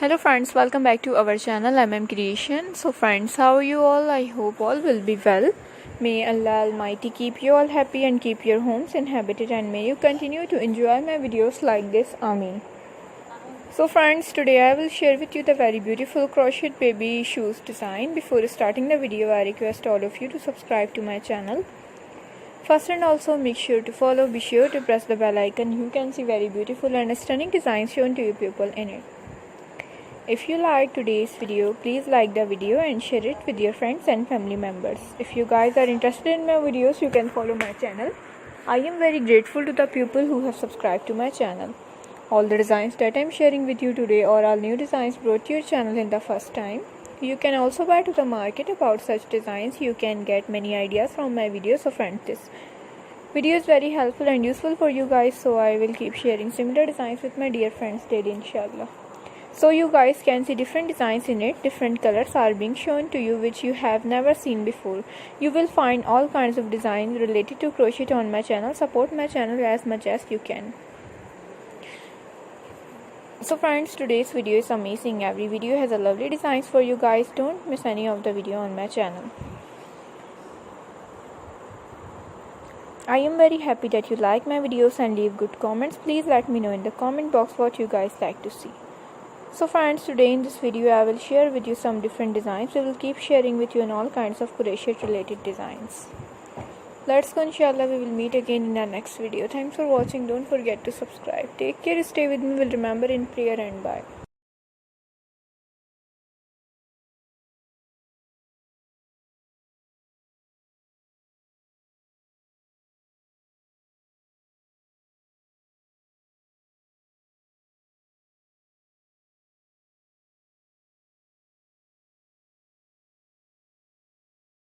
Hello friends, welcome back to our channel Creation. So friends, how are you all? I hope all will be well. May Allah Almighty keep you all happy and keep your homes inhabited, and may you continue to enjoy my videos like this. Ameen. So friends, today I will share with you the very beautiful crochet baby shoes design. Before starting the video, I request all of you to subscribe to my channel. First and also make sure to follow, be sure to press the bell icon. You can see very beautiful and stunning designs shown to you people in it. If you like today's video, please like the video and share it with your friends and family members. If you guys are interested in my videos, you can follow my channel. I am very grateful to the people who have subscribed to my channel. All the designs that I am sharing with you today are all new designs brought to your channel in the first time. You can also buy to the market about such designs. You can get many ideas from my videos. So friends, this video is very helpful and useful for you guys, so I will keep sharing similar designs with my dear friends daily, inshallah. So you guys can see different designs in it. Different colors are being shown to you which you have never seen before. You will find all kinds of designs related to crochet on my channel. Support my channel as much as you can. So friends, today's video is amazing. Every video has a lovely designs for you guys. Don't miss any of the video on my channel. I am very happy that you like my videos and leave good comments. Please let me know in the comment box what you guys like to see. So friends, today in this video I will share with you some different designs. I will keep sharing with you on all kinds of crochet related designs. Let's go, inshallah. We will meet again in our next video. Thanks for watching. Don't forget to subscribe. Take care, stay with me. Will remember in prayer, and bye.